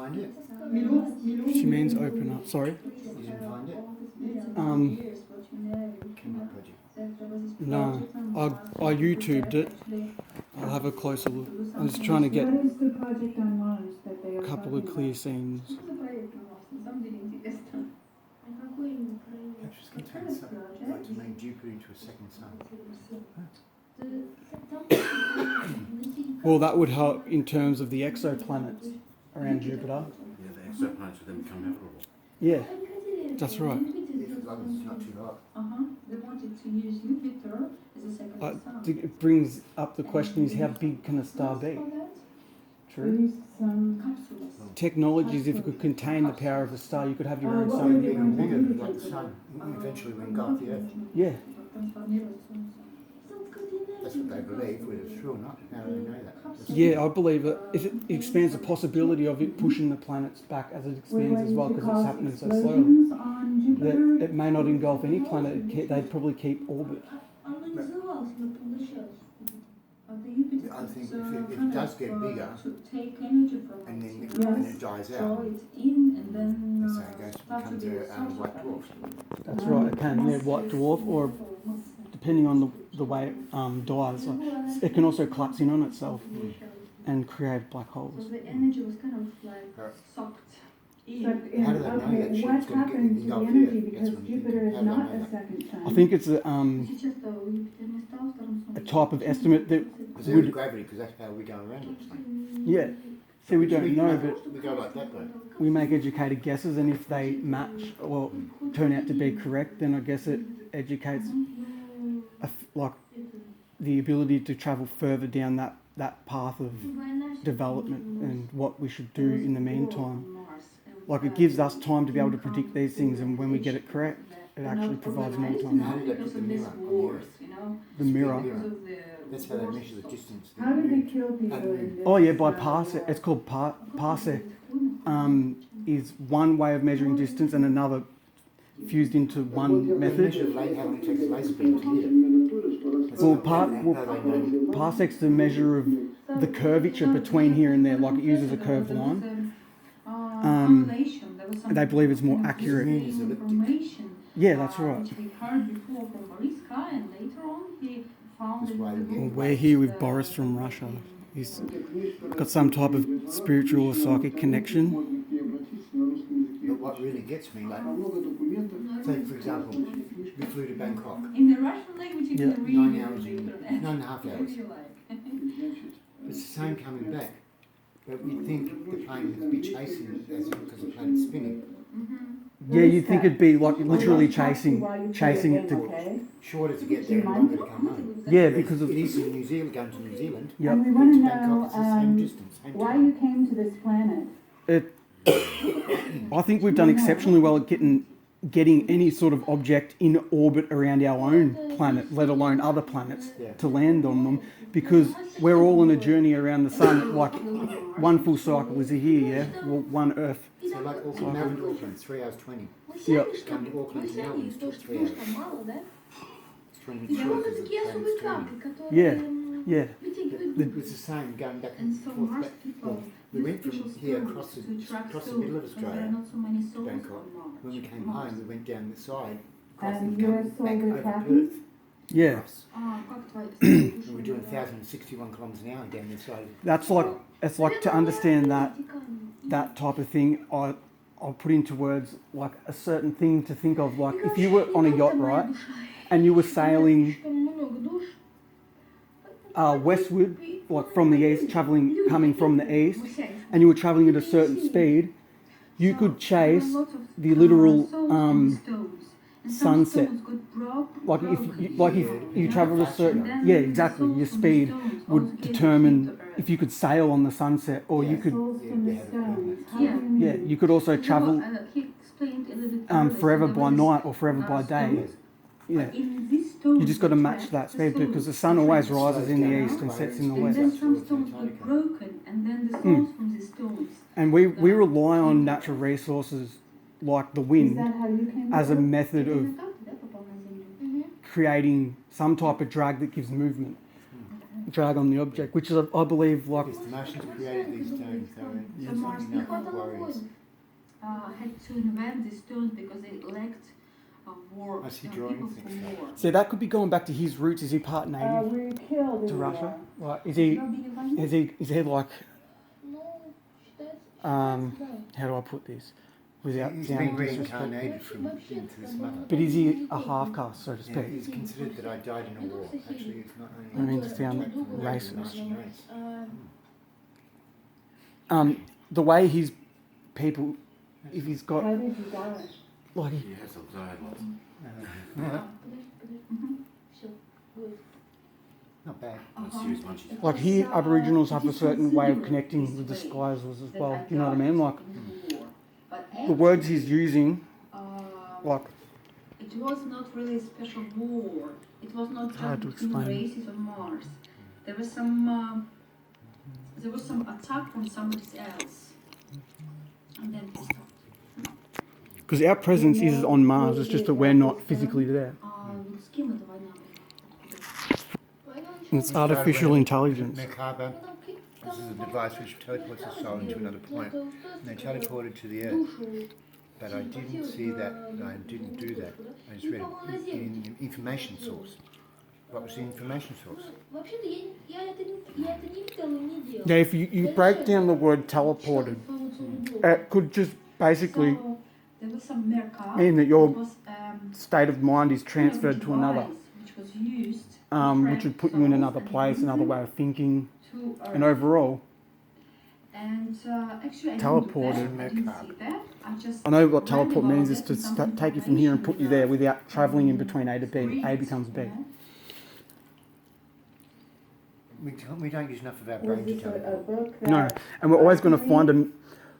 find it? She means open up. Sorry. You didn't find it? Came up project. No. I YouTubed it. I'll have a closer look. I'm just trying to get What is the project on Mars that they are a couple of talking clear about? scenes. Perhaps contains something like to make Jupiter into a second sun. Well, that would help in terms of the exoplanets around Jupiter. Yeah, the exoplanets would then become habitable. Yeah, that's right. If as long as it's not too hot. They wanted to use Jupiter as a second sun. It brings up the question: is how big can a star be? True. Release some Capsules. Technologies, if it could contain the power of a star, you could have your own what sun. would Bigger and bigger, like the sun, eventually will engulf the Earth. Yeah. That's what they believe, whether it's true or not. How do they know that? Yeah, I believe it. If it expands the possibility of it pushing the planets back as it expands as well, because it's happening so slowly. on Jupiter. That it may not engulf any planet. They'd probably keep orbit. I think if it does get bigger, Take energy from and then it. when it dies So out, it's in and then let's say it goes becomes a white dwarf. That's right. It can. Yeah, white dwarf, or depending on the way it dies, like, it can also collapse in on itself and create black So holes. the energy was kind of like sucked in. How do they know that shit's what gonna get happened to the engulfed energy? there? That's Because what I'm Jupiter thinking. is How do they not know a that? second sun. I think it's Сейчас Юпитер не стал вторым a солнцем. type of estimate that Because there is would. gravity, because that's how we go around it. Yeah. See, we don't know, but We go like that way. we make educated guesses, and if they match or turn out to be correct, then I guess it educates like the ability to travel further down that path of development and what we should do in the meantime. Like, it gives us time to be able to predict these things, and when we get it correct, it actually provides more How time. do they put the mirror on the Earth? The mirror. That's how they measure the distance. How do they kill people in this? Oh yeah, by parsec. It's called parsec. Is one way of measuring distance, and another fused into one They method. measure how long it takes a laser beam to hit it. That's Well, how they know. parsec's the measure of the curvature between here and there. Like, it uses a curved line. And they believe it's more accurate. Yeah, that's right. Which we heard before from Boriska, and later on he found That's why in the we Well, book we're here with Boris from Russia. He's got some type of spiritual or psychic connection. But what really gets me, like, say for example, we flew to Bangkok, in the Russian language you Yeah. can read 9 it hours on the and internet. 9.5 hours. If you like. It's the same coming back. But we think the plane would be chasing it as because the plane's spinning. Yeah, you'd think it'd be like literally chasing it to. Okay. Shorter to get there and longer to come home. Yeah, because of. It is in New Zealand, going to New Zealand. Yep. And we But want to to Bangkok, know it's the same distance, same why time. you came to this planet. I think we've done exceptionally well at getting any sort of object in orbit around our own planet, let alone other planets, Yeah. to land on them, because we're all on a journey around the sun. Like, one full cycle is a year, yeah? Well, one Earth. So like Auckland, Melbourne to Auckland, 3 hours 20. Yep. Come to Auckland to Melbourne, it's took 3 hours. It's 20 minutes Я short могу because the такие plane's особые turning. капли, которые Yeah. Yeah. вытягивают. It's the same going back And and so forth. Mars Back. people Well, we use went from special here stones across to attract the souls, middle of because there are Australia, not so many souls Bangkok. on Mars. When we came home, we went down the side, across And and your come soul back was over happy? Perth. Yeah. Как твои And we're doing 1,061 kilometres an hour down the side. That's like, it's like, to understand that type of thing, I'll put into words like a certain thing to think of. Like, if you were on a yacht, right, and you were sailing westward, like from the east, coming from the east, and you were travelling at a certain speed, you could chase the literal sunset. Like, if you travel a certain, yeah, exactly, your speed would determine if you could sail on the sunset, or you could, Souls from the stones. How Yeah. do you mean? yeah, you could also travel He explained a little bit forever by night or forever by day. Yeah, you just got to match that speed, because the sun always rises in the east and sets in the And west. then some stones got broken, and then the souls from the stones. And we rely on natural resources like the Is wind that how you came as to a Earth? method of creating some type of drag that gives movement. drag on the object, which is, I believe, like Yes, the Martians created these stones. They were So Mars enough warriors. had to invent these stones because they lacked war. I see people drawing for things. war. so that could be going back to his roots. Is he part native Were you killed in to the Russia? war? Like, is he Probably like how do I put this without He's sounding been disrespectful? reincarnated into this mother. But is he a half caste, so to Yeah, speak? it's considered that I died in a war. Actually, it's not only. I mean to sound from the racist. Martian race. The way his people, if he's got How did you die? like He has some dialogue. Not bad. Let's use munchies. like here, Aboriginals have a certain way of connecting with the skies as well. Do you know what I mean? Like the words he's using, like it was not really a special war. It was not hard to just between explain. races on Mars. There was some attack from somebody else, and then it stopped. because our presence is on Mars. It's just that we're not physically there. С кем эта война была? And it's artificial intelligence. Merkaba. This is a device which teleports a soul into another point. And they teleported to the Earth. But I didn't see that. I didn't do that. I just read it in the information source. What was the information source? Вообще-то я это не видела и не делала. Yeah, if you break down the word teleported, it could just basically So, there was some Merkaba. mean that your It was, state of mind is transferred to another, device which was used which would put you in another place, another way of thinking, to and overall, And actually, I Teleported. didn't see that. I I know what read teleport about means it is to in some take you from here and put you there information without travelling in between A to B. A becomes B. We don't use enough of our Was brain to this tell a it. book No, that and we're always going to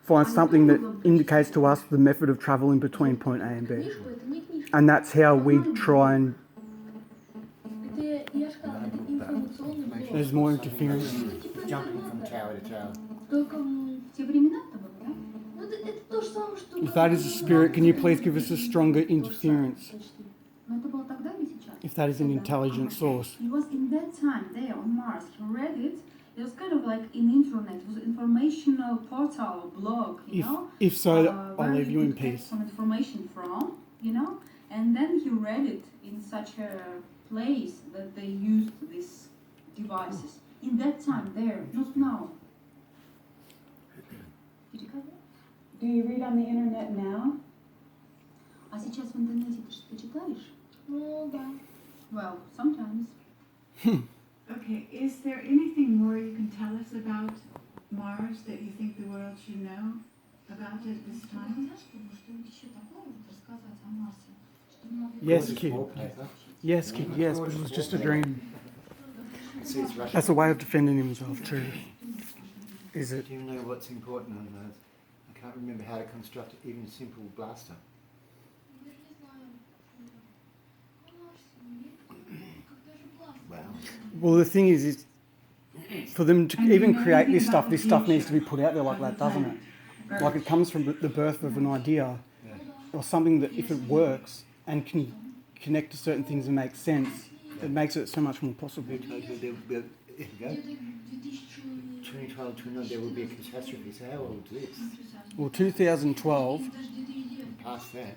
find something that indicates to us the method of travelling between point A and B, Книжку это не книжка. and that's how we try and. Это, я же сказала, это информационный блок. There's more interference. Jumping from tower to tower. Только, В те времена-то было, да? ну это то же самое, что... If that is a spirit, can you please give us a stronger interference? Но это было тогда или сейчас? If that is an intelligent source. It was in that time there on Mars. He read it. It was kind of like in internet. It was an informational portal, blog, you know. If so, where I'll leave you could in get peace. some information from, you know. And then he read it in such a place that they used these devices in that time there, not now. Перекажи. do you read on the internet now? А сейчас в интернете ты читаешь? Ну да. Well, sometimes. Okay, is there anything more you can tell us about Mars that you think the world should know about it at this time? Yes, Gorgeous kid. wallpaper. Yes, kid. Yes, but it was just a dream. See, it's Russian. That's a way of defending himself too. Is it? Do you know what's important on those? I can't remember how to construct even a simple blaster. Я не знаю. Когда же пластик? Well, the thing is for them to And do even you know create anything this stuff, about this the stuff needs to future be put out there like of that, the doesn't it? Like it comes from the birth of an idea or something that if it works and can connect to certain things and make sense, it makes it so much more possible. Who told you there will be, Это 2000... 2012, 2029, there will be a catastrophe. So how old is this? Well, 2012, Past that.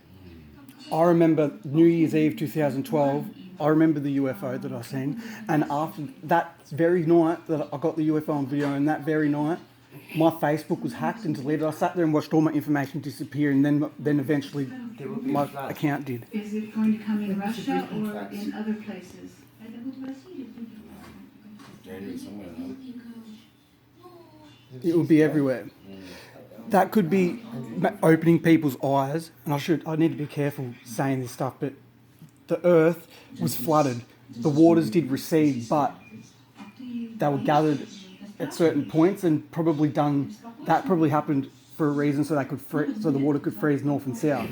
I remember New Year's Eve 2012, I remember the UFO that I seen, and after that very night that I got the UFO on video, and that very night, my Facebook was hacked and deleted. I sat there and watched all my information disappear, and then eventually There will be my a flood. account did. Is it going to come in It's a Russia different or fact. in other places? Это будет в России. Maybe somewhere, no? It will be everywhere. That could be opening people's eyes, and I need to be careful saying this stuff, but the earth was flooded. The waters did recede, but they were gathered at certain points and probably that probably happened for a reason so so the water could freeze north and south.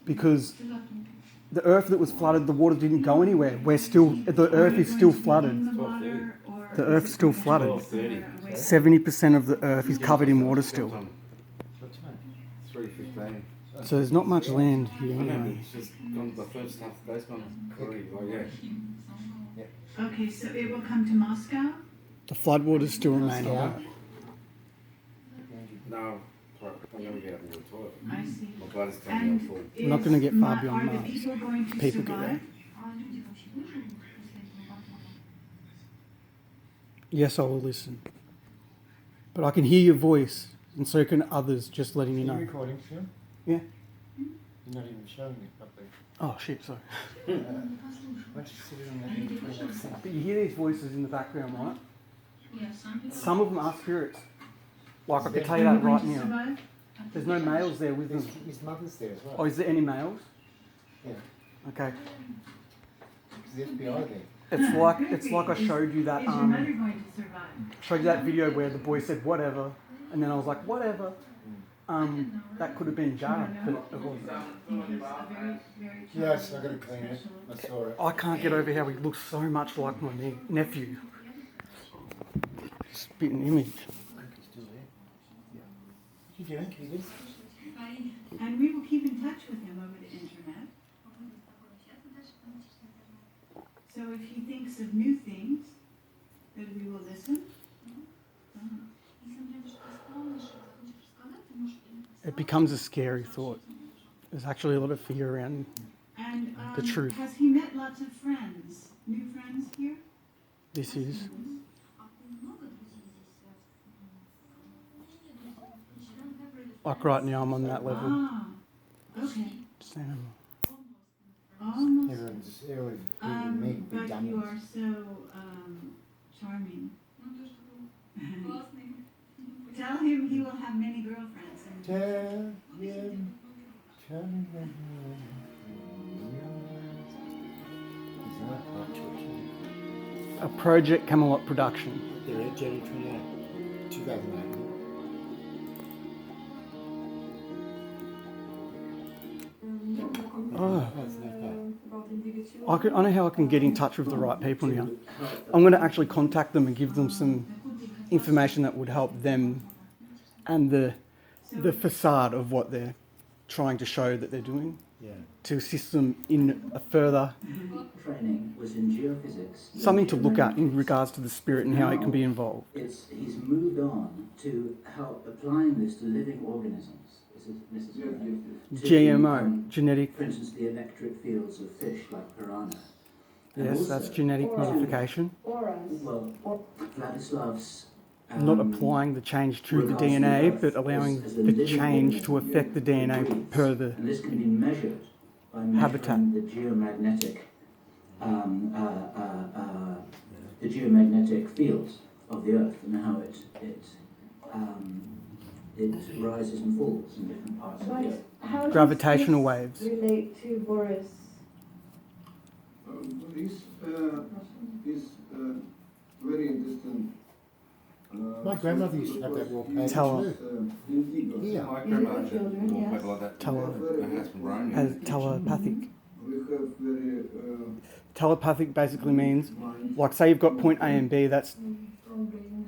Because the earth that was flooded, the water didn't go anywhere. The earth is still flooded. The earth's still flooded. 70% of the earth is covered in water still. What's that? 3:15. So there's not much land here I know, anyway. it's just gone, the first half of the day's gone quickly, like, yeah. Okay, so it will come to Moscow? The floodwaters still remain on it. No, I'm going to get up and go to the toilet. I see. My blood is telling me I'm full. And We're not gonna get far are beyond the Mars. people going to People get survive? there. Yes, I will listen. But I can hear your voice, and so can others, just letting you know. recording, Phil? Yeah. You're not even showing it properly. Oh, shit, sorry. Why don't you sit it on that But you hear these voices in the background, right? Yeah, some people. Some of them are spirits. Like, I could tell you Are you that going right to now. survive? There's no males there with them. His mother's there as well. Oh, is there any males? Yeah. Okay. There's the FBI there. It's like I showed you that Is your mother going to survive? showed you that video where the boy said whatever, and then I was like whatever. That could have been Jared, but it wasn't. He's a very, very Yes, I got to clean it. I saw it. I can't get over how he looks so much like my nephew. Spitting image. He's still there. Yeah. What you doing, Keegan? And we will keep in touch with him over the internet. So if he thinks of new things, then we will listen. It becomes a scary thought. There's actually a lot of fear around. And The truth. has he met lots of friends, new friends here? This is. Like right now, I'm on that level. Ah, okay. Just saying, Almost. Everyone's me, big But dummies. you are so charming. Tell him he will have many girlfriends. And Tell him that he's not part to it. A Project Camelot production. They're at January 28, 2008. Oh. That's not bad. I know how I can get in touch with the right people now. I'm going to actually contact them and give them some information that would help them and the facade of what they're trying to show that they're doing Yeah. to assist them in a further Training was in geophysics. something to look at in regards to the spirit and how it can be involved. He's moved on to help applying this to living organisms. This is GMO, genetic, For instance, the electric fields of fish like piranha. And yes, also, that's genetic modification. well, Vladislav's Not applying the change to the DNA, but allowing the change to affect the DNA per the and this can be measured by measuring habitat. the geomagnetic fields of the Earth and how it rises and falls in different parts of the Earth. How does Gravitational this waves. relate to Boris? This is very interesting. My grandmother used to have that wallpaper Tell her. too. Yeah. My grandma had children, a wallpaper yes. like that. Tell her. Her husband Ryan. As telepathic. We have very Telepathic basically means, like say you've got point A and B, that's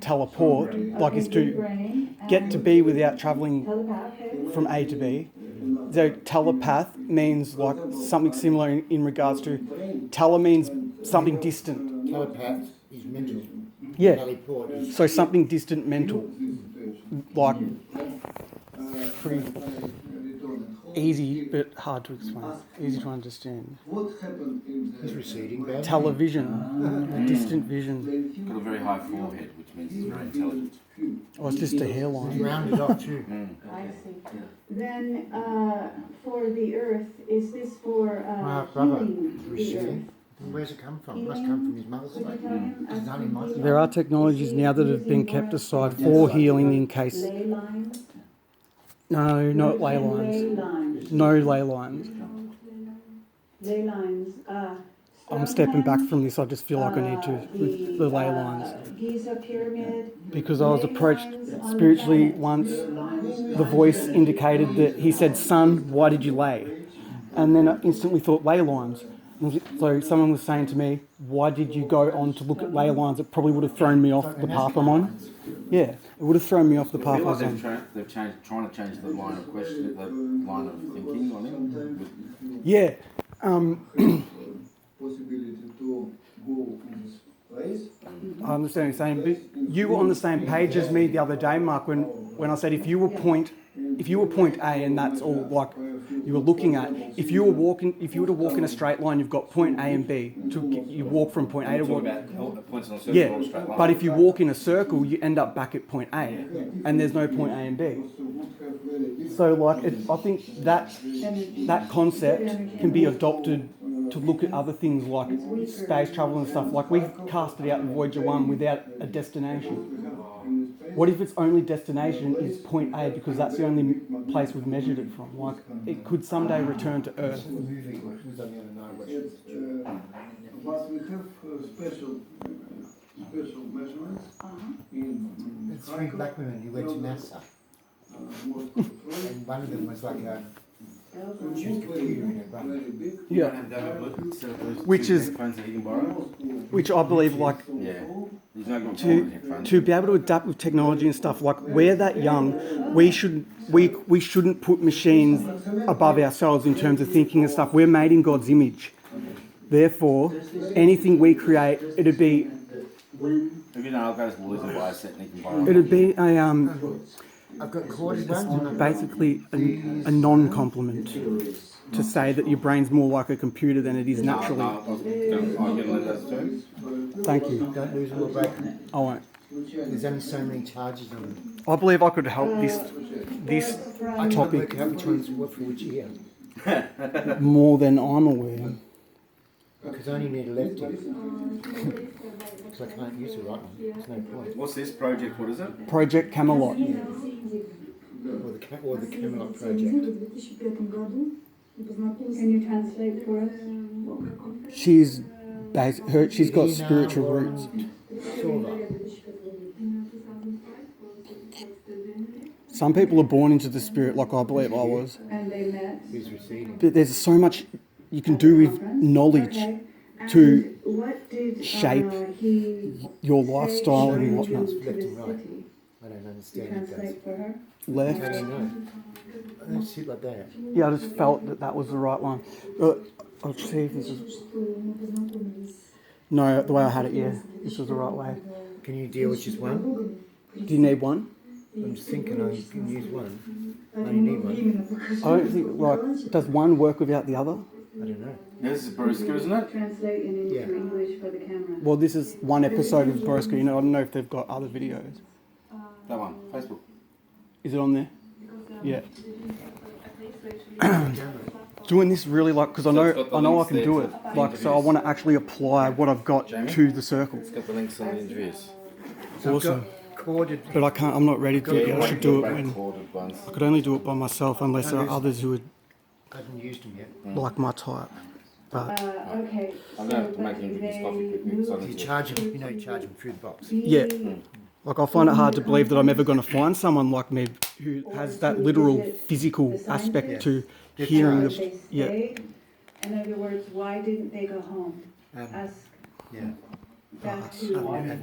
teleport, like is to get to B without travelling from A to B. So telepath means like something similar in regards to, tele means something distant. Telepath is mental. Yeah, Teleport is so something distant mental, like pretty easy but hard to explain, easy to understand. what happened in he's the receding back. Television, a distant vision. Got a very high forehead, which means he's very intelligent. Oh, it's just a He's hairline. rounded off too. I see. Then, for the Earth, is this for My brother healing the receding. Earth? Where's it come from? It must come from his mother's Could you side. tell him? It's not in my side. There are technologies now that have been kept aside for healing in case. Ley lines? No, not ley Ley lines. lines. No ley lines. Ley lines. I'm stepping back from this. I just feel like I need to with the ley lines. Giza pyramid. Because I was approached spiritually once. The voice indicated that he said, "Son, why did you lay?" And then I instantly thought ley lines. So someone was saying to me, "Why did you go on to look at ley lines? It probably would have thrown me off the path I'm on." Yeah, it would have thrown me off the I path I feel like was on. they've trying to change the line of question, the line of thinking on him. Yeah. possibility to go in this place. understand what you're saying, but you were on the same page as me the other day, Mark, when I said if you were point A and that's all like you were looking at, if you were to walk in a straight line, you've got point A and B. You walk from point A to Talking point. about points on a circle Yeah, or a straight line. but if you walk in a circle, you end up back at point A, and there's no point A and B. So, like, I think that concept can be adopted to look at other things like space travel and stuff. Like, we casted out Voyager 1 without a destination. What if its only destination is point A because that's the only place we've measured it from? Like, it could someday return to Earth. But we have special measurements in There's three black women who went to NASA, and one of them was like a huge computer in her brain. Yeah. Which is, Headphones that he can borrow. which I believe, like, Yeah. He's not going to headphones. to be able to adapt with technology and stuff, like we're that young, we shouldn't put machines above ourselves in terms of thinking and stuff. We're made in God's image. Therefore, anything we create, it'd be If you know, I'll go to Woolies and buy a set and he can borrow. it'd be a I've got corded ones. And I've got basically a non-compliment to say that your brain's more like a computer than it is naturally. I'm going to let those two. Thank you. Don't lose them or break them. I won't. There's only so many charges on them. I believe I could help this I can't topic work out which one's what for which ear. more than I'm aware. Because I only need a left ear. Because I can't use the right one. There's no point. What's this project? What is it? Project Camelot. Or the Camelot Project. Can you translate for us? She's got spiritual roots. Sort of. Some people are born into the spirit, like I believe I was. And they met. Who's receding? But there's so much you can do with knowledge Okay. to And what did shape he your say lifestyle and to whatnot. the Left and right. city? I don't You understand it. translate for her? I Left. don't know. I don't sit like that. Yeah, I just felt that was the right one. I'll see if this is. No, the way I had it, yeah. This was the right way. Can you deal with just one? Do you need one? I'm just thinking I can use one. I only need one. I don't think, like, does one work without the other? I don't know. This is Baruska, isn't it? Translating into Yeah. English for the camera. Well, this is one episode of Boroska. You know, I don't know if they've got other videos. That one, Facebook. Is it on there? Yeah. Doing this really like because I So it's know got the I know I links can there do to it. the Like so, I want to actually apply what I've got Jamie? to the circle. It's got the links on the interviews. Awesome. Corded. But I can't. I'm not ready to. Yeah, I should do it when. Recorded ones. I could only do it by myself unless there are others who would I haven't used them yet. like my type. But Okay. I'm going to have to make him drink his coffee quickly. So I You need to- charge them. You know, you charge them through the box. yeah, like I find it hard to believe that I'm ever going to find someone like me who has that literal physical aspect to hearing They the. Yeah. stayed. In other words, why didn't they go home? Um, Ask yeah. back I've to never